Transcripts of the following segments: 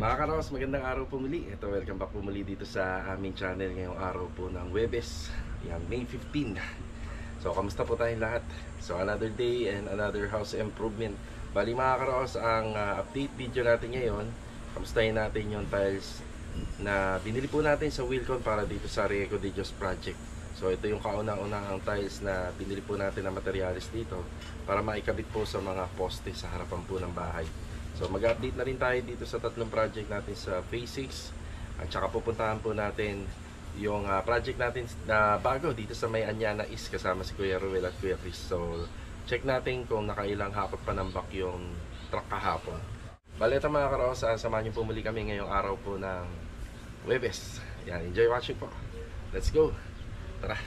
Mga karos, magandang araw po muli. Ito, welcome back po muli dito sa aming channel ngayong araw po ng Huwebes. Yan, May 15. So, kamusta po tayong lahat? So, another day and another house improvement. Bali mga karos, ang update video natin ngayon, kamustahin natin yung tiles na binili po natin sa Wilcon para dito sa Riego de Dios project. So, ito yung kauna-unahang tiles na binili po natin na materialis dito para maikabit po sa mga poste sa harapan po ng bahay. So mag-update na rin tayo dito sa tatlong project natin sa Phase 6. At saka pupuntahan po natin yung project natin na bago dito sa may Anyana East kasama si Kuya Ruel at Kuya Chris. So check natin kung nakailang hakot pa ng back yung truck kahapon. Bale ito mga karos, samahan niyo po muli kami ngayong araw po ng Huwebes. Yan, enjoy watching po. Let's go. Tara.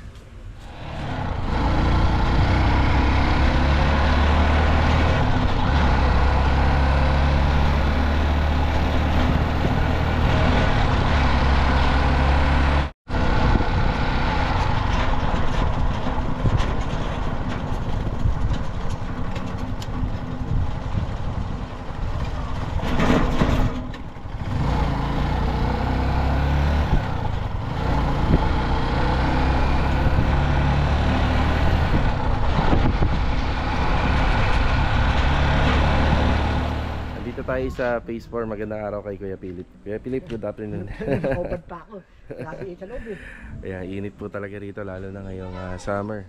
Tayo sa Phase 4. Magandang araw kay Kuya Philip. Kuya Philip, good afternoon. Over pa ako. Lagi sa loob eh. Ayan, init po talaga rito lalo na ngayong summer.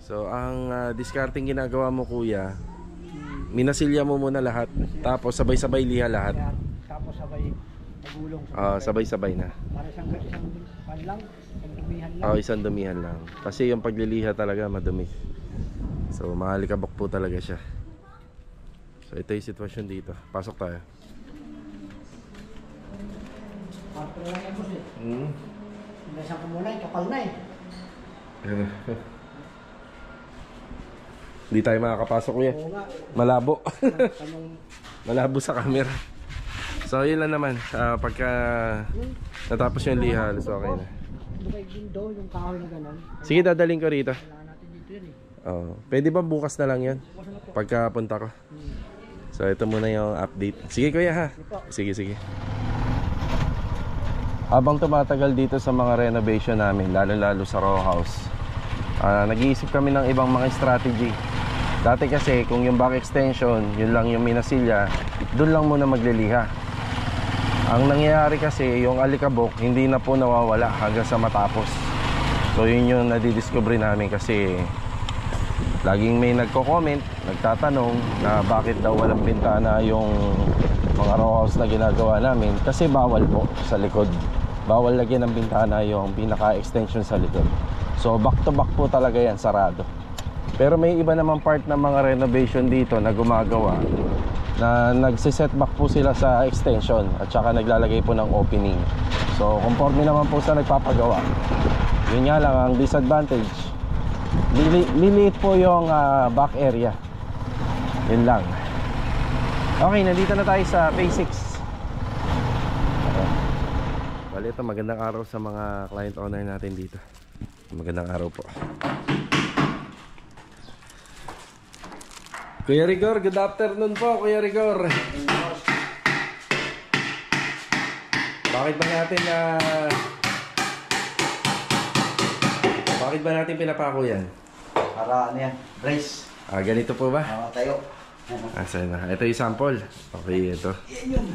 So, ang discarding ginagawa mo kuya, minasilya mo muna lahat, tapos sabay-sabay liha lahat. Tapos sabay nagulong. Sabay-sabay na. Para isang pan lang, isang dumihan lang. Isang dumihan lang. Kasi yung pagliliha talaga madumi. So, mahalikabok po talaga siya. So ito yung sitwasyon dito. Pasok tayo. Parto lang yan boss eh. Nasaan ko muna, kapal na eh. Hindi tayo makakapasok kuya. Oo nga. Malabo. Malabo sa camera. So yun lang naman. Pagka natapos yung liha, so okay na. Bukay window, yung kahoy na gano'n. Sige, dadaling ko rito. Wala natin dito yan eh. Pwede ba bukas na lang yan? Pagka punta ko. So ito muna yung update. Sige kuya ha. Sige. Habang tumatagal dito sa mga renovation namin, lalo sa row house, nag-iisip kami ng ibang mga strategy. Dati kasi kung yung back extension, yun lang yung minasilya, doon lang muna magliliha. Ang nangyayari kasi yung alikabok hindi na po nawawala hanggang sa matapos. So yun yung nadidiscover namin kasi laging may nagko-comment, nagtatanong na bakit daw walang bintana yung mga row house na ginagawa namin. Kasi bawal po sa likod. Bawal lagyan ng bintana yung pinaka-extension sa likod. So back to back po talaga yan, sarado. Pero may iba naman part ng mga renovation dito na gumagawa na nagsisetback po sila sa extension at saka naglalagay po ng opening. So conforme naman po sa nagpapagawa. Yun nga lang ang disadvantage, liliit po yung back area. Yun lang. Okay, nandito na tayo sa Phase 6. Bali ito, magandang araw sa mga client owner natin dito. Magandang araw po. Kuya Rigor, good afternoon po Kuya Rigor. Bakit ba natin pinapako yan? Para ano yan, brace. Ganito po ba? Tayo. Saan na? Ito yung sample. Okay, ito. Yan yun.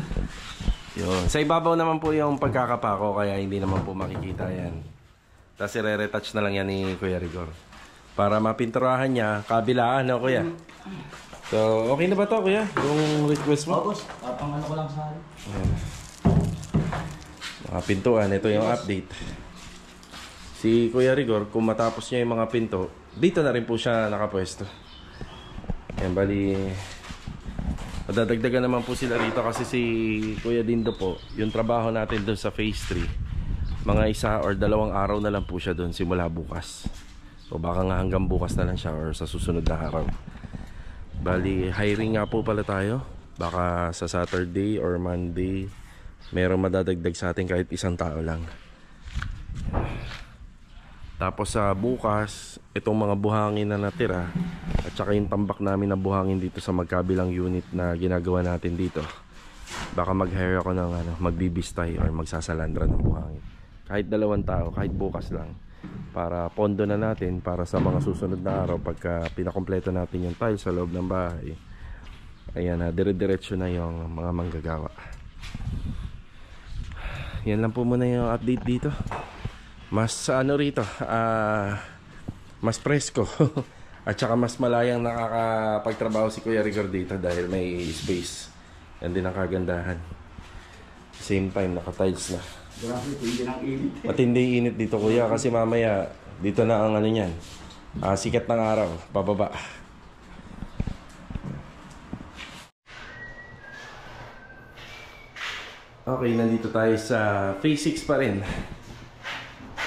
Yun. Sa ibabaw naman po yung pagkakapako, kaya hindi naman po makikita yan. Tapos i-retouch na lang yan ni Kuya Rigor. Para mapinturahan niya, kabilaan na kuya. So, okay na ba to kuya? Yung request mo? Boss, pang ano ko lang sa mga pintuan, ito yung update. Si Kuya Rigor, kung matapos niya yung mga pinto, dito na rin po siya nakapwesto. Yan, bali madadagdagan naman po sila rito kasi si Kuya Dindo po, yung trabaho natin doon sa Phase 3, mga 1 or 2 araw na lang po siya doon simula bukas. So baka nga hanggang bukas na lang siya or sa susunod na araw. Bali hiring nga po pala tayo. Baka sa Saturday or Monday merong madadagdag sa atin kahit 1 tao lang. Tapos sa bukas, itong mga buhangin na natira at saka yung tambak namin na buhangin dito sa magkabilang unit na ginagawa natin dito, baka mag-hire ako ng magbibistay or magsasalandra ng buhangin. Kahit 2 tao, kahit bukas lang, para pondo na natin para sa mga susunod na araw pagka pinakompleto natin yung tiles sa loob ng bahay. Ayan na, dire-diretso na yung mga manggagawa. Yan lang po muna yung update dito. Mas rito, mas presko. At saka mas malayang nakakapagtrabaho si Kuya Rigor dito dahil may space. Yan din ang kagandahan. Same time, naka-tiles na. Grabe, hindi ng init. Matindi init dito, Kuya, kasi mamaya dito na ang niyan. Sikat ng araw, pababa. Okay, nandito tayo sa phase 6 pa rin.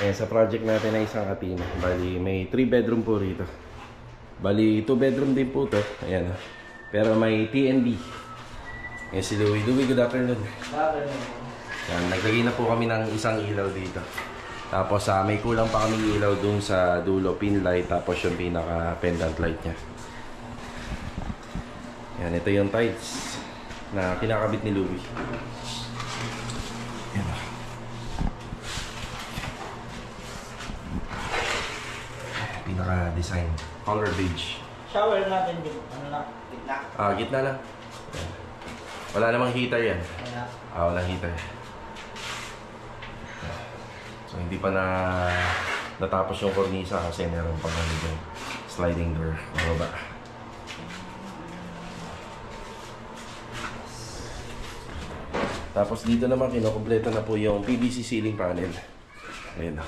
Ayan, sa project natin na isang katina. Bali, may 3 bedroom po rito. Bali, 2 bedroom din po to. Ayan. Pero may TNB. Ayan si Louie. Louie, good afternoon. Ayan, naglagay na po kami ng isang ilaw dito. Tapos may kulang pa kami ilaw dun sa dulo, pin light. Tapos yung pinaka pendant light nya. Ayan, ito yung tiles na kinakabit ni Louie. Ayan. Pinaka-design. Color beige. Shower natin dito. Ano na? Gitna. Gitna lang. Ayan. Wala namang heater yan. Wala. Walang heater. So hindi pa natapos yung cornisa kasi meron pang dyan. Sliding door. Mababa. Tapos dito naman kinokompleto na po yung PVC ceiling panel. Ayan.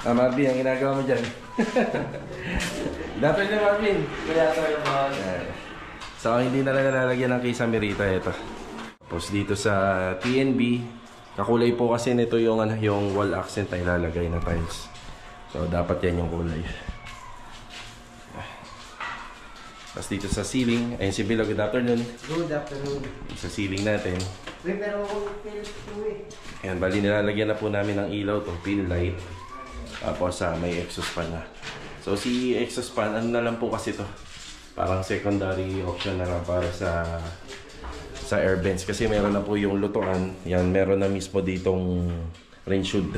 Marvin, ang ginagawa mo dyan. Dapat na Marvin. Kaya ito yung mga... So hindi na lang nalalagyan ng kisame rito. Ito. Tapos dito sa TNB, kakulay po kasi nito yung wall accent na ilalagay na tiles. So dapat yan yung kulay. Tapos dito sa ceiling, ayun si Bilo, good afternoon. Good afternoon. Sa ceiling natin. Pero Ayan, bali nilalagyan na po namin ng ilaw to, pin light. Tapos may exhaust fan na. So si exhaust fan, ano na lang po kasi to, parang secondary option na lang para sa air vents. Kasi meron na po yung lutuan. Yan, meron na mismo ditong range hood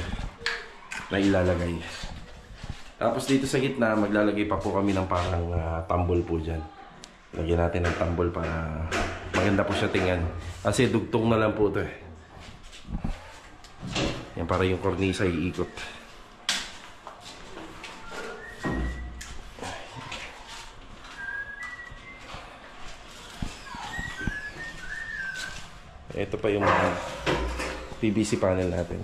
na ilalagay. Tapos dito sa gitna, maglalagay pa po kami ng parang tambol po dyan. Lagyan natin ng tambol para maganda po siya tingnan. Kasi dugtong na lang po ito eh. Yan, para yung cornisa iikot. Ito pa yung mga PVC panel natin.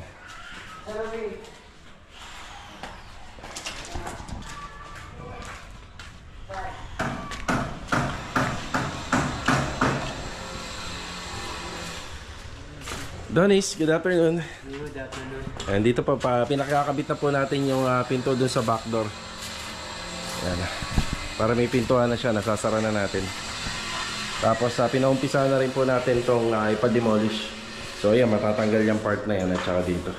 Donis, good afternoon. Good afternoon. And dito pa pinakakabit na po natin yung pinto dun sa back door. Ayan. Para may pintuan na siya, nasasara na natin. Tapos pinaumpisa na rin po natin itong ipa-demolish. So ayan, matatanggal yung part na yan at saka dito.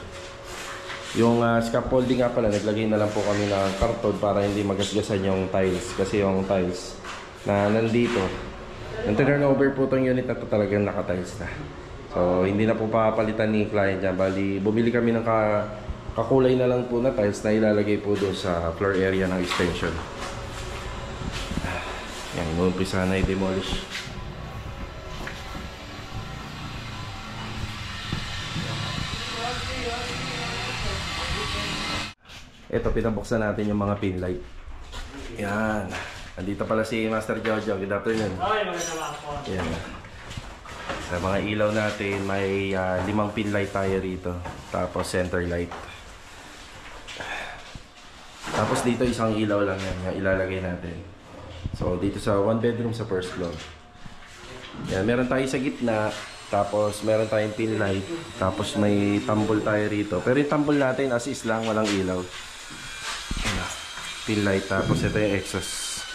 Yung scaffolding nga pala, naglagay na lang po kami ng karton para hindi magasgasan yung tiles. Kasi yung tiles na nandito, yung turnover po itong unit na ito talagang naka-tiles na. So hindi na po papalitan ni client dyan. Bali, bumili kami ng kakulay na lang po na tiles na ilalagay po doon sa floor area ng extension. Yan, umumpisa na i-demolish. Ito, pinabuksan natin yung mga pin light. Yan. Andito pala si Master Jojo. Good afternoon. Ay, magandang po. Yan. Sa mga ilaw natin, may 5 pin light tayo rito. Tapos center light. Tapos dito isang ilaw lang yan, yung ilalagay natin. So dito sa 1 bedroom sa first floor. Yan, meron tayo sa gitna. Tapos meron tayong pin light. Tapos may tambol tayo rito. Pero yung tambol natin as is lang, walang ilaw. Pin light. Tapos ito yung exhaust.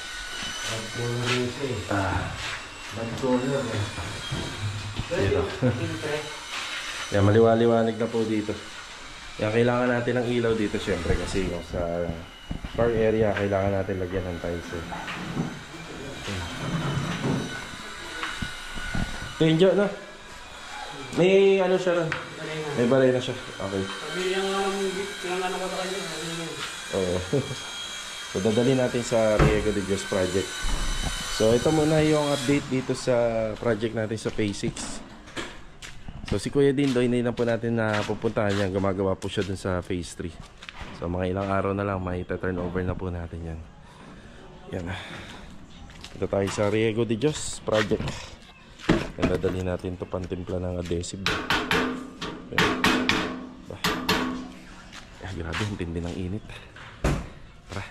Dito. Yan, maliwaliwanag na po dito. Yan, kailangan natin ng ilaw dito syempre kasi yung sa car area kailangan natin lagyan ng tiles. Tenjo, no? May ano siya ron? May balay na siya. Okay. Sabi yung ano ko sa kanya. Oo. So, dadali natin sa Riego de Dios project. So, ito muna yung update dito sa project natin sa Phase 6. So, si Kuya Dindoy, hindi na po natin na pupuntahan yan. Gumagawa po siya dun sa Phase 3. So, mga ilang araw na lang, may turnover na po natin yan. Yan. Ito tayo sa Riego de Dios project. Dadali natin ito pantimpla ng adhesive. Grabe, ang tindi ng init. Tara.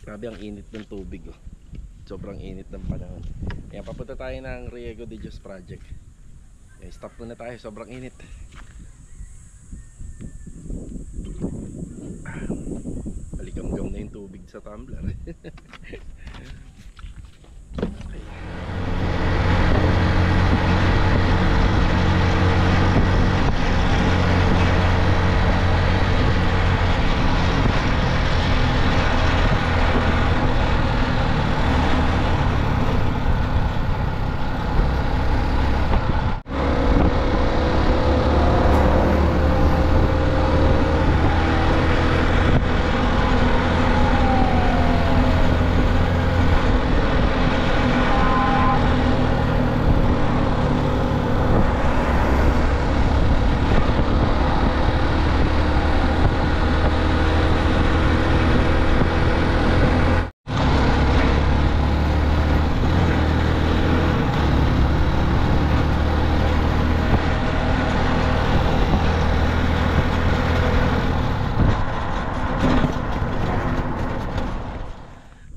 Grabe ang init ng tubig, oh. Sobrang init ng panahon. Ayan, papunta tayo ng Riego de Dios project. Ayan, stop muna tayo, sobrang init. Balikam-gam na yung tubig sa tumbler.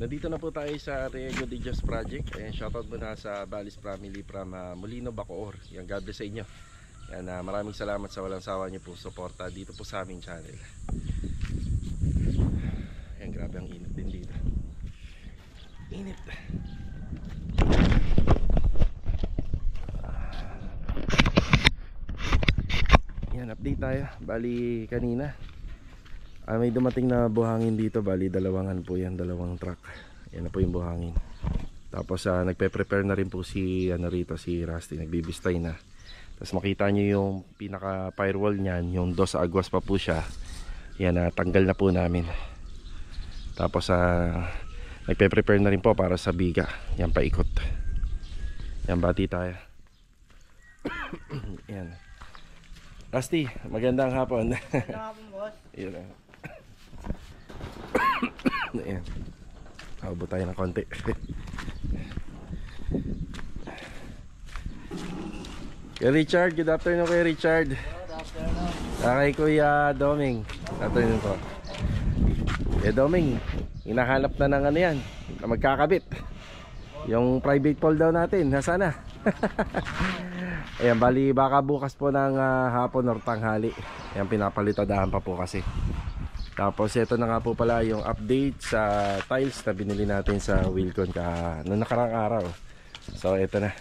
Nandito na po tayo sa Riego de Dios project. Ayan, shoutout muna sa Balis family from Molino, Bacoor. Yan, God bless sa inyo. Yan, maraming salamat sa walang sawa niyo po suporta dito po sa aming channel. Ayan, grabe ang init din dito. Init. Yan, update tayo. Bali kanina may dumating na buhangin dito. Bali dalawangan po yan, dalawang truck. Yan na po yung buhangin. Tapos nagpe-prepare na rin po si rito, si Rusty, nagbibistay na. Tapos makita nyo yung pinaka firewall nyan, yung dos agwas pa po siya. Yan, tanggal na po namin. Tapos nagpe-prepare na rin po para sa biga. Yan, paikot. Yan, bati tayo. Yan. Rusty, magandang hapon. Magandang hapon, boss. Yan. Ayan. Haubo tayo ng konti. Kay Richard, good afternoon kay Richard. Good afternoon. Kay Kuya Doming, good afternoon po. Kuya Doming, hinahanap na ng ano yan, na magkakabit. Yung private pole daw natin, nasaan na? Ayan, bali baka bukas po ng hapon or tanghali. Ayan, pinapalitadahan pa po kasi. Tapos ito na nga po pala yung update sa tiles na binili natin sa Wilcon noong nakarang araw. So ito na.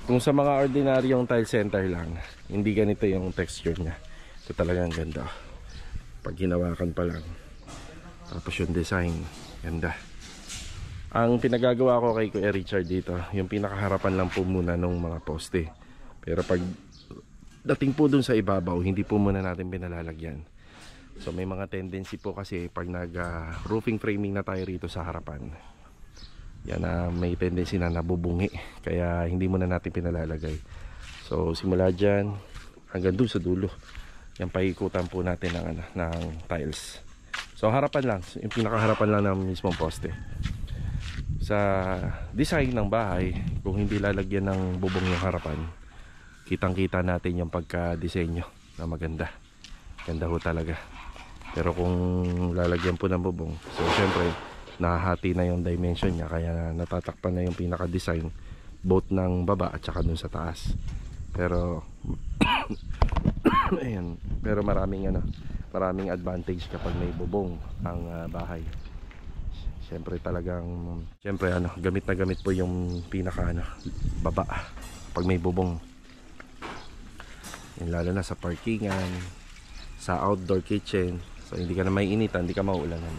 Kung sa mga ordinaryong tile center lang, hindi ganito yung texture nya. Ito talagang ganda. Pag hinawakan pa lang. Tapos yung design, ganda. Ang pinagagawa ko kay Kuya Richard dito, yung pinakaharapan lang po muna ng mga poste. Pero pag dating po dun sa ibabaw, hindi po muna natin pinalalagyan. So may mga tendency po kasi pag roofing framing na tayo rito sa harapan, yan may tendency na nabubungi. Kaya hindi muna natin pinalalagay. So simula dyan hanggang dun sa dulo, yan paikutan po natin ng tiles. So harapan lang, yung pinakaharapan lang ng mismong poste. Sa design ng bahay, kung hindi lalagyan ng bubong yung harapan, kitang kita natin yung pagka-disenyo na maganda. Ganda ho talaga. Pero kung lalagyan po ng bubong, so syempre nahahati na yung dimension niya, kaya natatakpan na yung pinaka-design both ng baba at saka dun sa taas. Pero ayan, pero maraming advantage kapag may bubong ang bahay. Syempre talagang gamit na gamit po yung pinaka baba pag may bubong. Yan, lalo na sa parkingan, sa outdoor kitchen. So hindi ka na may initan, hindi ka mauulanan.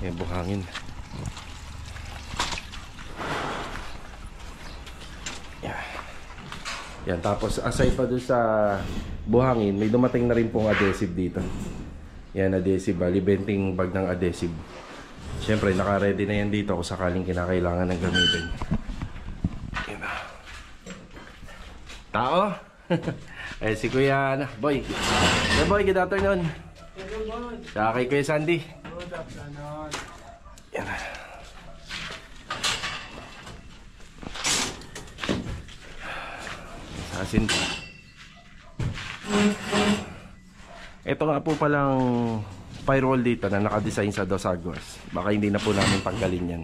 Yan, buhangin. Yan, tapos aside pa doon sa buhangin, may dumating na rin pong adhesive dito. Yan, adhesive, libenting bag ng adhesive. Siyempre, naka-ready na yan dito kung sakaling kinakailangan ng gamitin. Yan. Tao? Eh, si Kuya, Boy. Hey, Boy, good afternoon. Sa kay Kuya Sandy. Good afternoon. Yan. Asin pa. Ito nga po palang firewall dito na nakadesign sa Dos Aguas. Baka hindi na po namin tanggalin yan.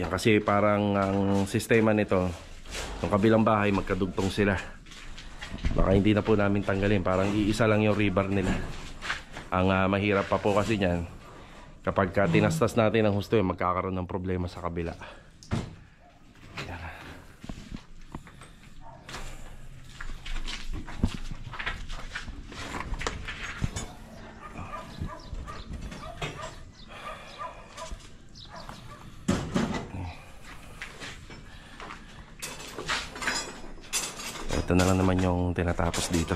Yan kasi parang ang sistema nito, yung kabilang bahay magkadugtong sila. Baka hindi na po namin tanggalin. Parang iisa lang yung rebar nila. Ang mahirap pa po kasi yan, kapag tinastas natin ang husto, magkakaroon ng problema sa kabila. Ito na lang naman yung tinatapos dito.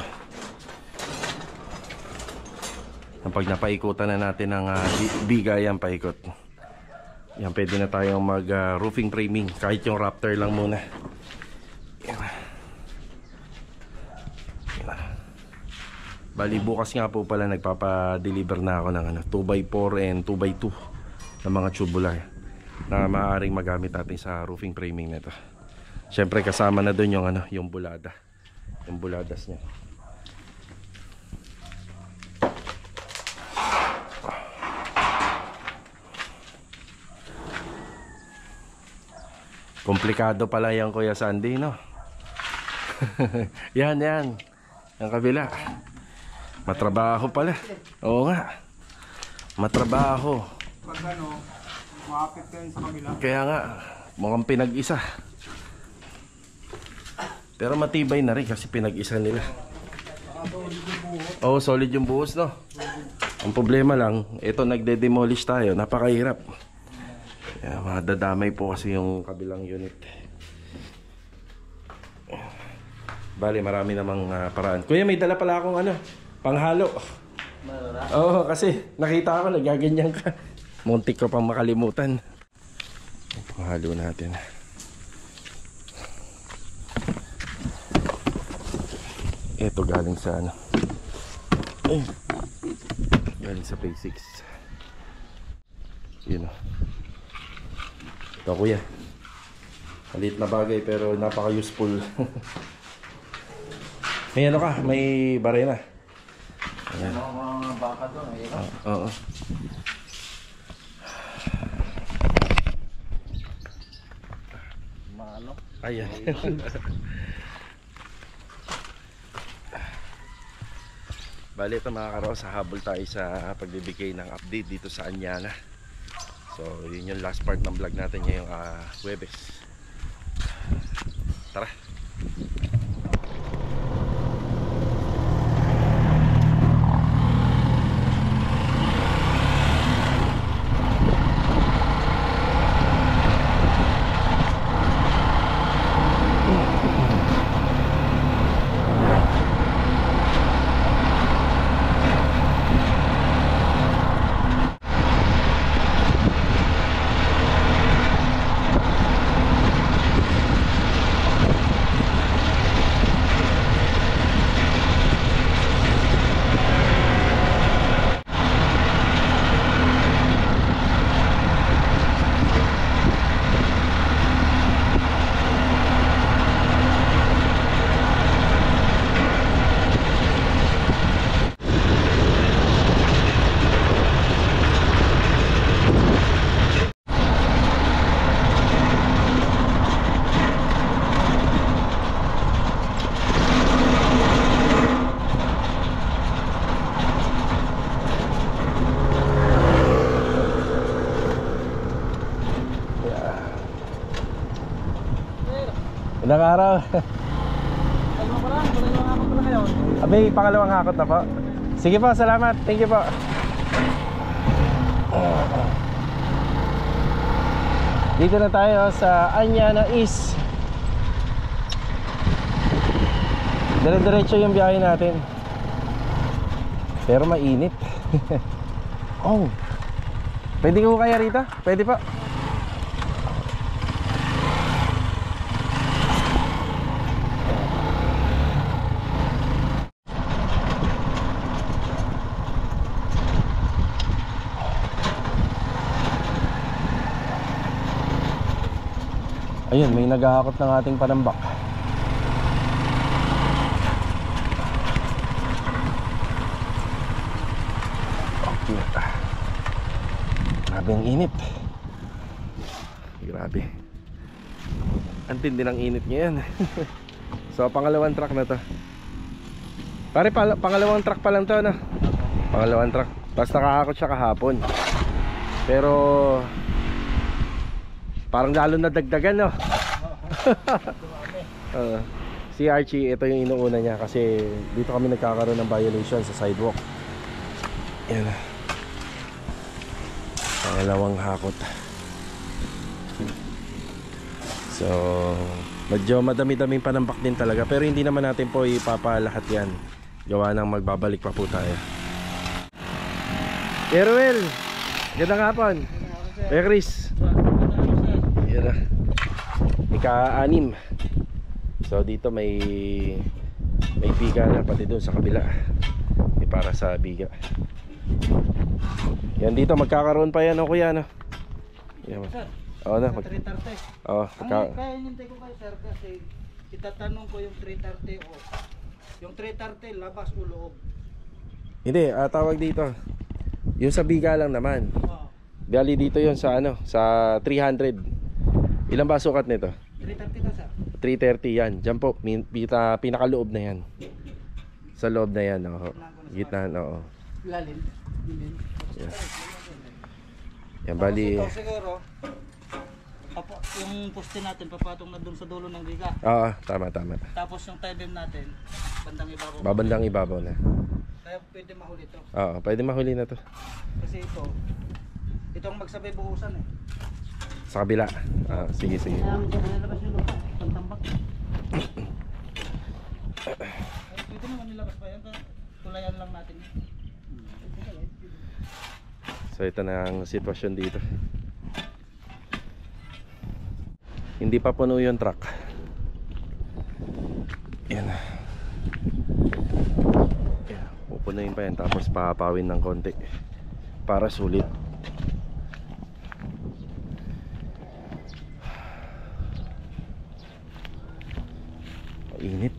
Pag napaikutan na natin ng bigayan paikot, yan, pwede na tayong mag roofing framing. Kahit yung Raptor lang muna. Yan. Yan. Bali bukas nga po pala nagpapa-deliver na ako ng 2x4 and 2x2 na mga tubular na maaaring magamit natin sa roofing framing nito. Siyempre kasama na doon yung yung bulada. Yung buladas niya. Komplikado pala yan, Kuya Sandy, no? Yan. Ang kabila. Matrabaho pala. Oo nga. Matrabaho. Pag maapit ka sa kabila. Kaya nga, mukhang pinag-isa. Pero matibay na rin kasi pinag-isa nila. Oo, solid yung buhos, no? Ang problema lang, ito nagde-demolish tayo. Napakahirap. Madadamay po kasi yung kabilang unit. Bali, marami namang paraan. Kuya, may dala pala akong panghalo. Oo, kasi nakita ko nagaganyan ka. Muntik ko pang makalimutan. Panghalo natin. Ito galing sa galing sa Phase 6. Yun o. Ito, kuya. Maliit na bagay pero napaka-useful. May ka? May barena. Ayan. Mga baka doon. Oo. Maano? Ayan. Bali ito mga karos, habol tayo sa pagbibigay ng update dito sa Anyana. So yun yung last part ng vlog natin ngayong Huwebes. Tara. Ilang araw? Pangalawang hakot pala kayo. Abay, pangalawang hakot na po. Sige po, salamat. Thank you po. Dito na tayo sa Anyana East. Dire-diretso yung biyahe natin. Pero mainit. Oh. Pwede ko kaya rito? Pwede pa. Ayun, may naghahakot ng ating panambak. Okay. Grabe ang init. Grabe. Ang tindi ng init ngayon. So, pangalawang truck na to. Pare, pangalawang truck pa lang to, no? Pangalawang truck. Tapos nakahakot siya kahapon. Pero parang lalo na dagdagan, no? Si Archie, ito yung inuuna niya kasi dito kami nagkakaroon ng violation sa sidewalk. Yan. Pangalawang hakot. So, medyo madami-daming panambak din talaga. Pero hindi naman natin po ipapalahat yan. Gawa ng magbabalik pa po tayo. Erwel, gandang hapon. Chris. Yan na. Ika-6. So dito may biga na pati doon sa kabila. May para sa biga. Yan dito magkakaroon pa yan, o kuya, no? Yan. Oo na. 330. Oo. Kaya hinintay ko kayo sir kasi itatanong ko yung 330 o yung 330 labas o loob. Hindi, tawag dito. Yung sa biga lang naman. Bali dito yon sa ano, sa 300. Ilan ba sukat nito? 330 na sir. 330 yan. Diyan po, pinakaloob na yan. Sa loob na yan, oo. Gitnaan, oo. Lalim. Yan. Yan, bali. Ito siguro, yung poste natin papatong na dun sa dulo ng biga. Oo, tama. Tapos yung tie beam natin, bandang ibabaw. Babandang ibabaw na. Kaya pwede mahuli ito. Oo, pwede mahuli na to. Kasi ito ang magsabay buhusan eh. Sa kabila. Sige. Nalabas yung lupa, pantambak. Pwede naman nilabas pa yan, tulayan lang natin yun. So ito na ang sitwasyon dito. Hindi pa puno yung truck. Yan. Pupunuin pa yan tapos papawin ng konti para sulit. Mainit.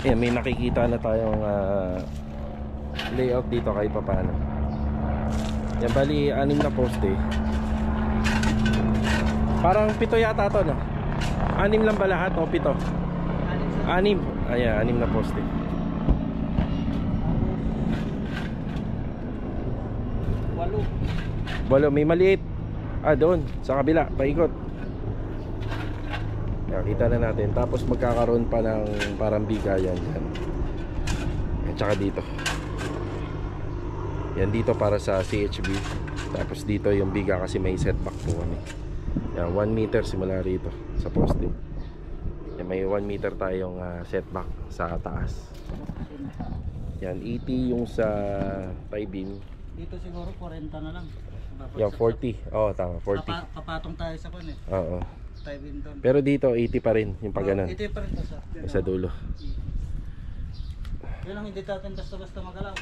Ayan, may nakikita na tayong layout dito kahit papaano. Yan, bali 6 na poste. Parang 7 yata to, no? 6 lang ba lahat o 7? 6. Ayan, 6 na poste. Walo, may maliit. Doon, sa kabila, paikot. Nakita na natin. Tapos magkakaroon pa ng parang biga yan. At saka dito. Yan dito para sa CHB. Tapos dito yung biga kasi may setback po kami. Yan, 1 meter simula rito sa poste. Yan, may 1 meter tayong setback sa taas. Yan, 80 yung sa tie beam. Dito siguro 40 na lang. Yan, 40. Oo, tama, 40. Papatong tayo sa kun eh. Oo. Tie beam doon. Pero dito 80 pa rin yung pag ganun. 80 pa rin to Sa dulo. Yun lang, hindi natin basta-basta magalaw.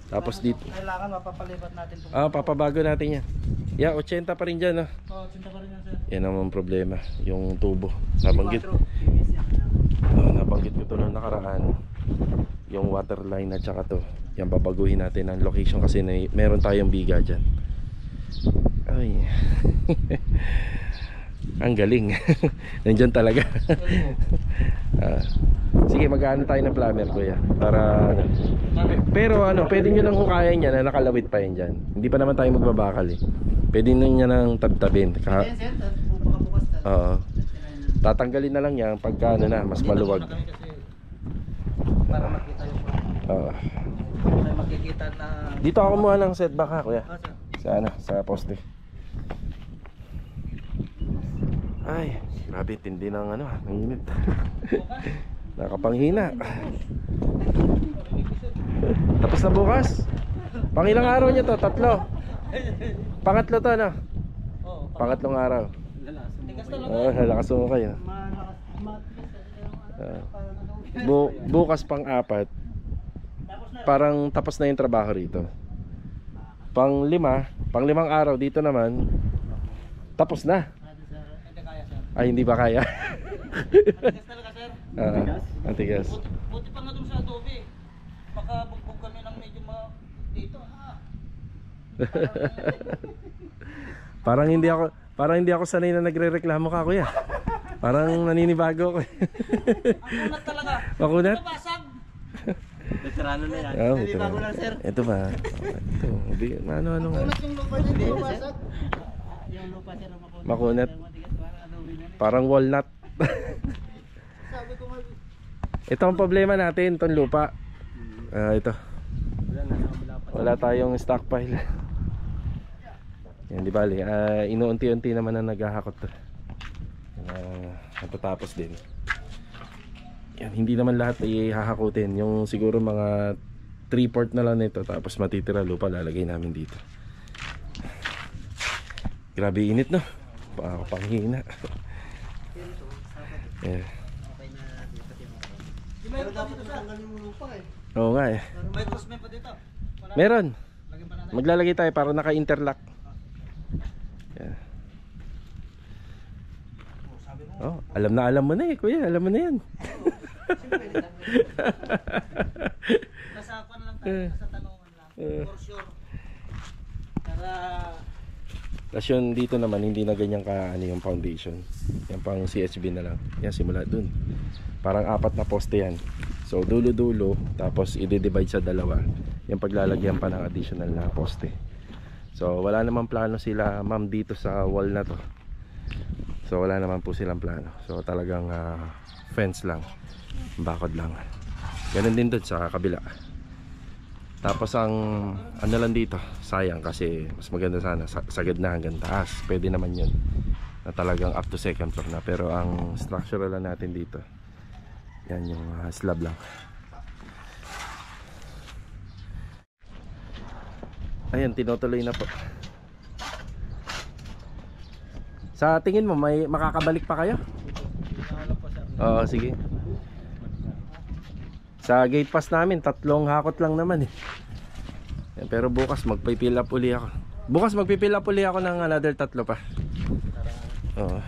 Tapos dito. Kailangan mapapalipat natin itong... Papabago natin yan. Yeah, 80 pa rin dyan, no? Oo, 80 pa rin yan sir. Yan naman problema. Yung tubo. Nabanggit. Nabanggit ko to noong nakaraan. Yung water line at saka to. Yan, babaguhin natin ang location kasi meron tayong biga dyan. Ay. Ang galing. Nandyan talaga. Sige, mag-ano tayo ng plumber, kuya. Para pero pwede nyo lang hukayan yan na nakalawit pa yan dyan. Hindi pa naman tayo magbabakal eh. Pwede nyo nang tabtabin. Oo. Tatanggalin na lang yan pagka mas maluwag. Para makita yung Oo. para makikita na... Dito ako kumuha ng setback, ha, kuya. Sa poste. Ay, grabe, tindi ng ano, ng init. Nakapanghina. Tapos na bukas. Pangilang araw niya to? 3. Pangatlo to, no? Oo. Pangatlong araw. Tigas talaga. Oh, lakas mo kayo. Bukas pang-4. Parang tapos na yung trabaho rito. Pang-5 araw dito naman. Tapos na. Hindi kaya, sir. Ay, hindi ba kaya? Matigas talaga, sir. Antigas. Buti pa nga dun sa adobe. Baka bugbog kami ng medyo dito. Parang hindi ako sanay na nagrereklamo ka, kuya. Parang naninibago ako. Ang kunat talaga. Makunat? Basag. Veterano na yan. Oh, Naninibago lang, sir. Ito ba? Ito. Ano nga. Kunat yung lupa hindi basag. Yung lupa, sir. Makunat. Matigas, parang adobe na. Parang walnut. Sabi ko nga. Ito ang problema natin, itong lupa. Ito. Wala tayong stockpile. Yan, di bali. Inuunti-unti naman na naghahakot to. Natatapos din. Yan, hindi naman lahat ihahakutin. Yung siguro mga 3/4 na lang nito. Tapos matitira lupa lalagay namin dito. Grabe init, no? Panghina. Yeah. Pero dapat natanggalin mo lupa eh. Oo nga eh. May crossman pa dito. Meron. Lagyan pa natin. Maglalagay tayo para naka-interlock. Yeah. Oh, alam mo na eh, kuya. Alam mo na yan. Nasapan lang tayo sa tanungan lang. For sure. Para Tapos yun dito naman, hindi na ganyan ka ano yung foundation. Yan pang CHB na lang. Yan, simula dun. Parang 4 na poste yan. So dulo-dulo, tapos i-divide sa 2. Yung paglalagyan pa ng additional na poste. So wala naman plano sila ma'am dito sa wall na to. So wala naman po silang plano. So talagang fence lang, bakod lang. Ganun din dun sa kabila. Tapos ang ano lang dito, sayang kasi mas maganda sana sagad na hanggang taas. Pwede naman yun na talagang up to 2nd floor na. Pero ang structural lang natin dito, yan yung slab lang. Ayan, tinutuloy na po. Sa tingin mo may makakabalik pa kayo? Oo, sige. Sa gate pass namin 3 hakot lang naman eh. Yan, pero bukas magpipill up uli ako. Bukas magpipill up uli ako ng another 3 pa. Oo.